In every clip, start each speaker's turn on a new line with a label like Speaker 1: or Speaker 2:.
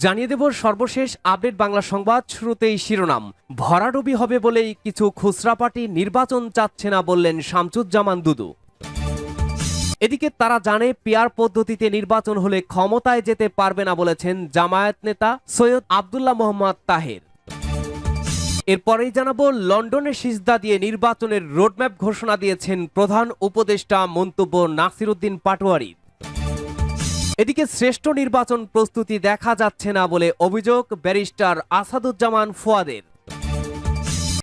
Speaker 1: জানিয়ে দেব সর্বশেষ আপডেট বাংলা সংবাদ। শুরুতেই শিরোনাম। ভরাডুবি হবে বলেই কিছু খুচরা পার্টি নির্বাচন চাচ্ছে না বললেন শামসুজ্জামান দুদু। এদিকে তারা জানে পিআর পদ্ধতিতে নির্বাচন হলে ক্ষমতায় যেতে পারবে না বলেছেন জামায়াত নেতা সৈয়দ আব্দুল্লাহ মোহাম্মদ তাহের। এরপরেই জানাবো লন্ডনে সিজদা দিয়ে নির্বাচনের রোডম্যাপ ঘোষণা দিয়েছেন প্রধান উপদেষ্টা, মন্তব্য নাসিরউদ্দিন পাটোয়ারি। এদিকে শ্রেষ্ঠ নির্বাচন প্রস্তুতি দেখা যাচ্ছে না বলে অভিযোগ ব্যারিস্টার আসাদুজ্জামান ফুয়াদের।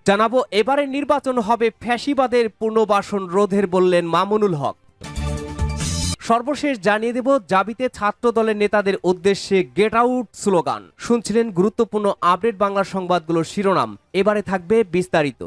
Speaker 1: জানাবো এবারের নির্বাচন হবে ফ্যাসিবাদের পুনর্বাসন রোধের বললেন মামুনুল হক। সর্বশেষ জানিয়ে দেব জাবিতে ছাত্র দলের নেতাদের উদ্দেশ্যে গেট আউট স্লোগান। শুনছিলেন গুরুত্বপূর্ণ আপডেট বাংলা সংবাদগুলোর শিরোনাম, এবারে থাকবে বিস্তারিত।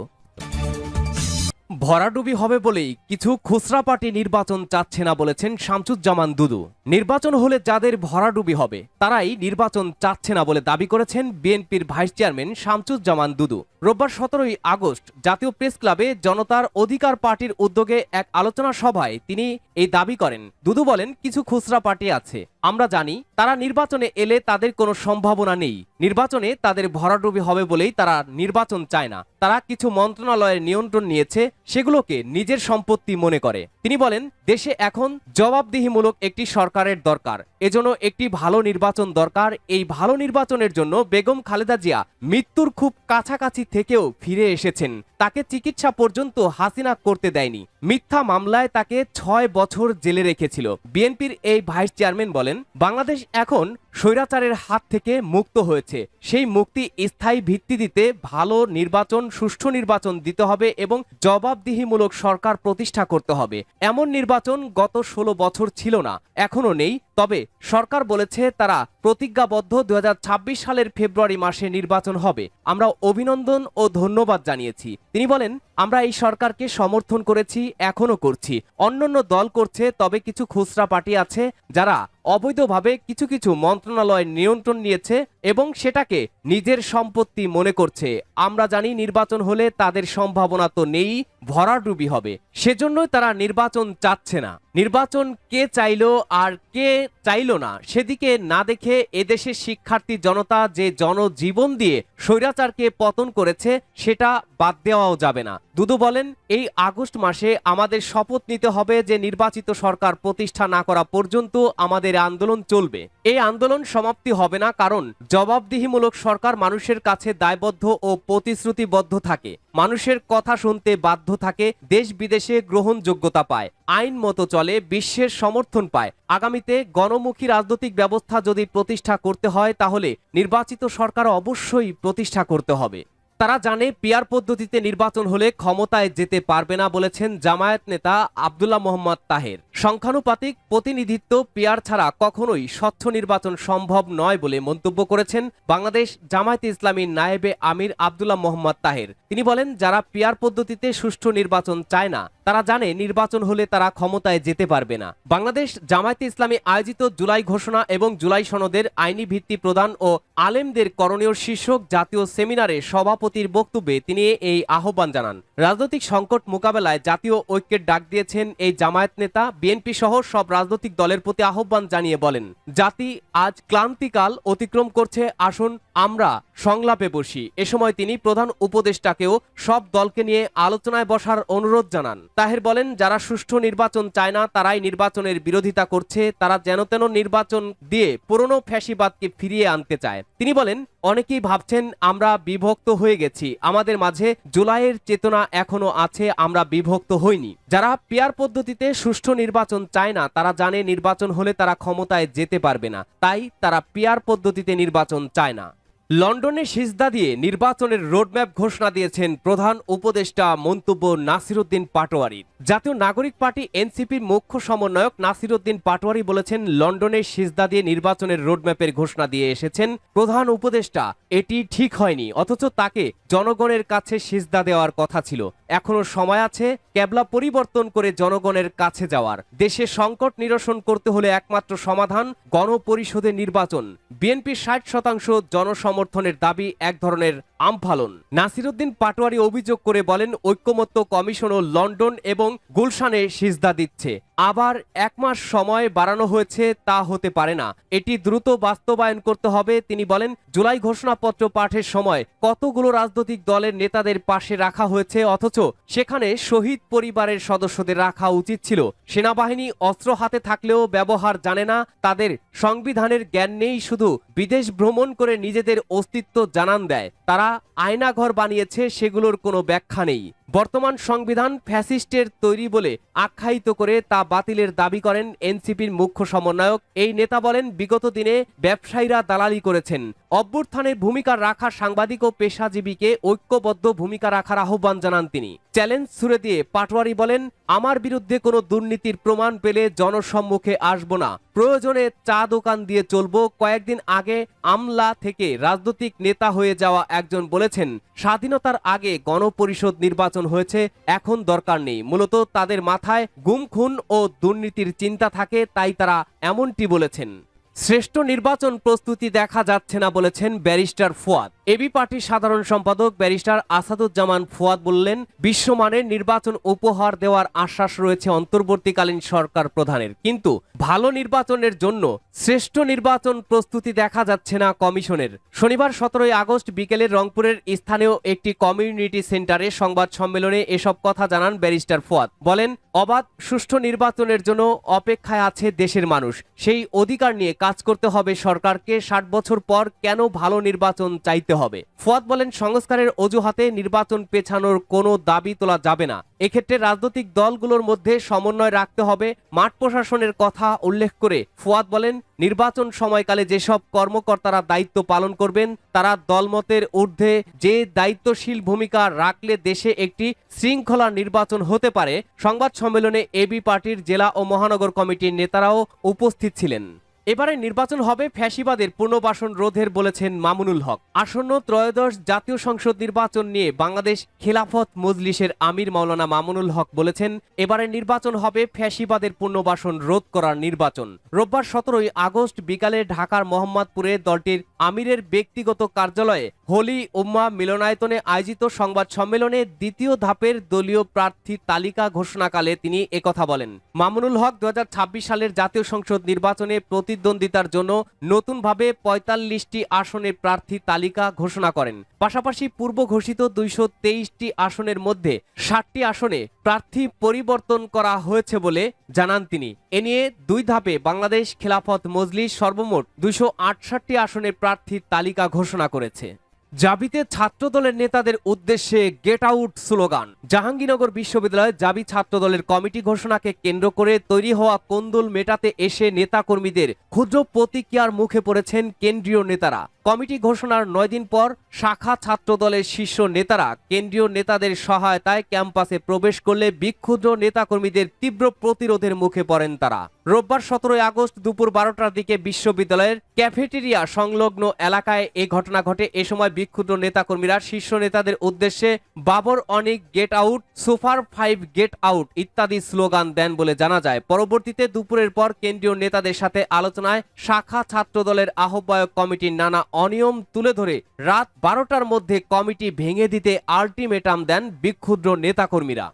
Speaker 1: ভরাডুবি হবে বলেই কিছু খুচরা পার্টি নির্বাচন চাচ্ছে না বলেছেন শামসুজ্জামান দুদু। নির্বাচন হলে যাদের ভরাডুবি হবে তারাই নির্বাচন চাচ্ছে না বলে দাবি করেছেন বিএনপির ভাইস চেয়ারম্যান শামসুজ্জামান দুদু। রোববার 17 আগস্ট জাতীয় প্রেস ক্লাবে জনতার অধিকার পার্টির উদ্যোগে এক আলোচনা সভায় তিনি এই দাবি করেন। দুদু বলেন, কিছু খুচরা পার্টি আছে, আমরা জানি তারা নির্বাচনে এলে তাদের কোনো সম্ভাবনা নেই, নির্বাচনে তাদের ভরাডুবি হবে বলেই তারা নির্বাচন চায় না। তারা কিছু মন্ত্রণালয়ের নিয়ন্ত্রণ নিয়েছে, সেগুলোকে নিজের সম্পত্তি মনে করে। তিনি বলেন, দেশে এখন জবাবদিহিমূলক একটি সরকারের দরকার, এজন্য একটি ভালো নির্বাচন দরকার। এই ভালো নির্বাচনের জন্য বেগম খালেদা জিয়া মৃত্যুর খুব কাছাকাছি থেকেও ফিরে এসেছেন। তাকে চিকিৎসা পর্যন্ত হাসিনা করতে দেয়নি, মিথ্যা মামলায় তাকে 6 বছর জেলে রেখেছিল। বিএনপির এই ভাইস চেয়ারম্যান বলেন, বাংলাদেশ এখন স্বৈরাচারের হাত থেকে মুক্ত হয়েছে, সেই মুক্তি স্থায়ী ভিত্তি দিতে ভালো নির্বাচন, সুষ্ঠু নির্বাচন দিতে হবে এবং জবাবদিহিমূলক সরকার প্রতিষ্ঠা করতে হবে। এমন নির্বাচন গত 16 বছর ছিল না, এখনো নেই। তবে সরকার বলেছে তারা প্রতিজ্ঞাবদ্ধ 2026 সালের ফেব্রুয়ারি মাসে নির্বাচন হবে। আমরা অভিনন্দন ও ধন্যবাদ জানিয়েছি। তিনি বলেন, আমরা এই সরকারকে সমর্থন করেছি, এখনো করছি। অন্যান্য দল করছে, তবে কিছু খুচরা পার্টি আছে যারা অবৈধভাবে কিছু কিছু মন্ত্রণালয়ের নিয়ন্ত্রণ নিয়েছে এবং সেটাকে নিজের সম্পত্তি মনে করছে। আমরা জানি নির্বাচন হলে তাদের সম্ভাবনা তো নেই, ভরাডুবি হবে, সেজন্যই তারা নির্বাচন চাচ্ছে না। নির্বাচন কে চাইলো আর কে চাইলো না সেদিকে না দেখে এদেশের শিক্ষার্থী জনতা যে জনজীবন দিয়ে স্বৈরাচারকে পতন করেছে সেটা বাদ দেওয়াও যাবে না। দুদু বলেন, এই আগস্ট মাসে আমাদের শপথ নিতে হবে যে নির্বাচিত সরকার প্রতিষ্ঠা না করা পর্যন্ত আমাদের আন্দোলন চলবে। এই আন্দোলন সমাপ্তি হবে না, কারণ জবাবদিহিমূলক সরকার মানুষের কাছে দায়বদ্ধ ও প্রতিশ্রুতিবদ্ধ থাকে, মানুষের কথা শুনতে বাধ্য থাকে, দেশ বিদেশে গ্রহণযোগ্যতা পায়, আইন মতো চলে, বিশ্বের সমর্থন পায়। আগামীতে গণমুখী রাজনৈতিক ব্যবস্থা যদি প্রতিষ্ঠা করতে হয় তাহলে নির্বাচিত সরকার অবশ্যই প্রতিষ্ঠা করতে হবে। তারা জানে পিআর পদ্ধতিতে নির্বাচন হলে ক্ষমতায় যেতে পারবে না বলেছেন জামায়াত নেতা আব্দুল্লাহ মোহাম্মদ তাহের। সংখ্যানুপাতিক প্রতিনিধিত্ব পিআর ছাড়া কখনোই স্বচ্ছ নির্বাচন সম্ভব নয় বলে মন্তব্য করেছেন বাংলাদেশ জামায়াতে ইসলামীর নায়েবে আমির আব্দুল্লাহ মোহাম্মদ তাহের। তিনি বলেন, যারা পিআর পদ্ধতিতে সুষ্ঠু নির্বাচন চায় না তারা জানে নির্বাচন হলে তারা ক্ষমতায় যেতে পারবে না। বাংলাদেশ জামায়াতে ইসলামী আয়োজিত জুলাই ঘোষণা এবং জুলাই সনদের আইনি ভিত্তি প্রদান ও আলেমদের করণীয় শীর্ষক জাতীয় সেমিনারে সভাপতির বক্তব্যে তিনি এই আহ্বান জানান। রাজনৈতিক সংকট মোকাবেলায় জাতীয় ঐক্যের ডাক দিয়েছেন এই জামায়াত নেতা। বিএনপি সহ সব রাজনৈতিক দলের প্রতি আহ্বান জানিয়ে বলেন, জাতি আজ ক্লান্তিকাল অতিক্রম করছে, আসুন আমরা সংলাপে বসি। এ সময় তিনি প্রধান উপদেষ্টাকেও সব দলকে নিয়ে আলোচনায় বসার অনুরোধ জানান। তাহের বলেন, যারা সুষ্ঠু নির্বাচন চায় না তারাই নির্বাচনের বিরোধিতা করছে, তারা যেন তেন নির্বাচন দিয়ে পুরনো ফ্যাসিবাদকে ফিরিয়ে আনতে চায়। তিনি বলেন, অনেকেই ভাবছেন আমরা বিভক্ত হয়ে গেছি, আমাদের মাঝে জুলাইয়ের চেতনা এখনো আছে, আমরা বিভক্ত হইনি। যারা পিআর পদ্ধতিতে সুষ্ঠু নির্বাচন চায় না তারা জানে নির্বাচন হলে তারা ক্ষমতায় যেতে পারবে না, তাই তারা পিআর পদ্ধতিতে নির্বাচন চায় না। লন্ডনে সিজদা দিয়ে নির্বাচনের রোডম্যাপ ঘোষণা দিয়েছেন প্রধান উপদেষ্টা, মন্তব্য নাসিরউদ্দিন পাটোয়ারি। জাতীয় নাগরিক পার্টি এনসিপির মুখ্য সমন্বয়ক নাসিরউদ্দিন পাটোয়ারি বলেছেন, লন্ডনে সিজদা দিয়ে নির্বাচনের রোডম্যাপের ঘোষণা দিয়ে এসেছেন প্রধান উপদেষ্টা। এটি ঠিক হয়নি, অথচ তাকে জনগণের কাছে সিজদা দেওয়ার কথা ছিল। এখনো সময় আছে ক্যাবলা পরিবর্তন করে জনগণের কাছে যাওয়ার। দেশে সংকট নিরসন করতে হলে একমাত্র সমাধান গণপরিষদের নির্বাচন। বিএনপির 60% জনসমর্থনের দাবি এক ধরনের আমফালন। নাসিরউদ্দিন পাটোয়ারি অভিযোগ করে বলেন, ঐক্যমত্য কমিশনও লন্ডন এবং গুলশানে সিজদা দিচ্ছে। আবার 1 মাস সময় বাড়ানো হয়েছে, তা হতে পারে না, এটি দ্রুত বাস্তবায়ন করতে হবে। তিনি বলেন, জুলাই ঘোষণাপত্র পাঠের সময় কতগুলো রাজনৈতিক দলের নেতাদের পাশে রাখা হয়েছে, অথচ সেখানে শহীদ পরিবারের সদস্যদের রাখা উচিত ছিল। সেনাবাহিনী অস্ত্র হাতে থাকলেও ব্যবহার জানে না, তাদের সংবিধানের জ্ঞান নেই, শুধু বিদেশ ভ্রমণ করে নিজেদের অস্তিত্ব জানান দেয়। তারা আয়নাঘর বানিয়েছে, সেগুলোর কোনো ব্যাখ্যা নেই। বর্তমান সংবিধান ফ্যাসিস্টের তৈরি বলে আখ্যায়িত করে তা বাতিলের দাবি করেন এনসিপির মুখ্য সমন্বয়ক। এই নেতা বলেন, বিগত দিনে ব্যবসায়ীরা দালালি করেছেন। অভ্যুত্থানের ভূমিকা রাখা সাংবাদিক ও পেশাজীবীকে ঐক্যবদ্ধ ভূমিকা রাখার আহ্বান জানান তিনি। চ্যালেঞ্জ ছুড়ে দিয়ে পাটোয়ারি বলেন, আমার বিরুদ্ধে কোনো দুর্নীতির প্রমাণ পেলে জনসম্মুখে আসব না, প্রয়োজনে চা দোকান দিয়ে চলবো। কয়েকদিন আগে আমলা থেকে রাজনৈতিক নেতা হয়ে যাওয়া একজন বলেছেন, স্বাধীনতার আগে গণপরিষদ নির্বাচন হয়েছে, এখন দরকার নেই। মূলত তাদের মাথায় গুম খুন ও দুর্নীতির চিন্তা থাকে, তাই তারা এমনটি বলেছেন। শ্রেষ্ঠ নির্বাচন প্রস্তুতি দেখা যাচ্ছে না বলেছেন ব্যারিস্টার ফুয়াদ। এবি পার্টির সাধারণ সম্পাদক ব্যারিস্টার আসাদুজ্জামান ফুয়াদ বললেন, বিশ্বমানের নির্বাচন উপহার দেওয়ার আশ্বাস রয়েছে অন্তর্বর্তীকালীন সরকার প্রধানের, কিন্তু ভালো নির্বাচনের জন্য শ্রেষ্ঠ নির্বাচন প্রস্তুতি দেখা যাচ্ছে না কমিশনের। শনিবার 17 আগস্ট বিকেলে রংপুরের স্থানীয় একটি কমিউনিটি সেন্টারে সংবাদ সম্মেলনে এসব কথা জানান ব্যারিস্টার ফুয়াদ। বলেন, অবাধ সুষ্ঠু নির্বাচনের জন্য অপেক্ষায় আছে দেশের মানুষ, সেই অধিকার নিয়ে কাজ করতে হবে সরকারকে। 60 বছর পর কেন ভালো নির্বাচন চাইতে হবে? ফুয়াদ বলেন, সংস্কারের অজুহাতে নির্বাচন পেছানোর কোনো দাবি তোলা যাবে না। এক্ষেত্রে রাজনৈতিক দলগুলোর মধ্যে সমন্বয় রাখতে হবে। মাঠ প্রশাসনের কথা উল্লেখ করে ফুয়াদ বলেন, নির্বাচন সময়কালে যেসব কর্মকর্তারা দায়িত্ব পালন করবেন, তারা দলমতের ঊর্ধ্বে যে দায়িত্বশীল ভূমিকা রাখলে দেশে একটি শৃঙ্খলা নির্বাচন হতে পারে। সংবাদ সম্মেলনে এবি পার্টির জেলা ও মহানগর কমিটির নেতারাও উপস্থিত ছিলেন। এবারে নির্বাচন হবে ফ্যাসিবাদের পুনর্বাসন রোধের বলেছেন মামুনুল হক। আসন্ন ত্রয়োদশ জাতীয় সংসদ নির্বাচন নিয়ে বাংলাদেশ খেলাফত মজলিসের আমির মাওলানা মামুনুল হক বলেছেন, এবারে নির্বাচন হবে ফ্যাসিবাদের পুনর্বাসন রোধ করার নির্বাচন। রোববার 17 আগস্ট বিকালে ঢাকার মোহাম্মদপুরে দলটির আমিরের ব্যক্তিগত কার্যালয়ে হোলি উম্মাহ মিলনায়তনে আয়োজিত সংবাদ সম্মেলনে দ্বিতীয় ধাপের দলীয় প্রার্থী তালিকা ঘোষণাকালে তিনি একথা বলেন। মামুনুল হক 2026 সালের জাতীয় সংসদ নির্বাচনে প্রতিদ্বন্দ্বিতার জন্য নতুনভাবে 45টি আসনের প্রার্থী তালিকা ঘোষণা করেন। পাশাপাশি পূর্ব ঘোষিত 223টি আসনের মধ্যে 60টি আসনে প্রার্থী পরিবর্তন করা হয়েছে বলে জানান তিনি। এ নিয়ে 2 ধাপে বাংলাদেশ খেলাফত মজলিস সর্বমোট 268টি আসনের প্রার্থীর তালিকা ঘোষণা করেছে। জাবিতে ছাত্রদলের নেতাদের উদ্দেশ্যে গেট আউট স্লোগান। জাহাঙ্গীরনগর বিশ্ববিদ্যালয়ে জাবি ছাত্রদলের কমিটি ঘোষণাকে কেন্দ্র করে তৈরি হওয়া কোন্দল মেটাতে এসে নেতাকর্মীদের ক্ষুদ্র প্রতিক্রিয়ার মুখে পড়েছেন কেন্দ্রীয় নেতারা। কমিটি ঘোষণার 9 দিন পর শাখা ছাত্রদলের শীর্ষ নেতারা কেন্দ্রীয় নেতাদের সহায়তায় ক্যাম্পাসে প্রবেশ করলে বিক্ষুব্ধ নেতাকর্মীদের তীব্র প্রতিরোধের মুখে পড়েন তারা। রোববার 17 আগস্ট দুপুর 12টার দিকে বিশ্ববিদ্যালয়ের ক্যাফেটেরিয়া সংলগ্ন এলাকায় এ ঘটনা ঘটে। এ সময় বিক্ষুব্ধ নেতাকর্মীরা শীর্ষ নেতাদের উদ্দেশ্যে Babar Anik get out, super 5 get out ইত্যাদি স্লোগান দেন বলে জানা যায়। পরবর্তীতে দুপুরের পর কেন্দ্রীয় নেতাদের সাথে আলোচনায় শাখা ছাত্রদলের আহ্বায়ক কমিটির নানা অনিয়ম তুলে ধরে রাত 12টার মধ্যে কমিটি ভেঙে দিতে আল্টিমেটাম দেন বিক্ষুব্ধ নেতাকর্মীরা।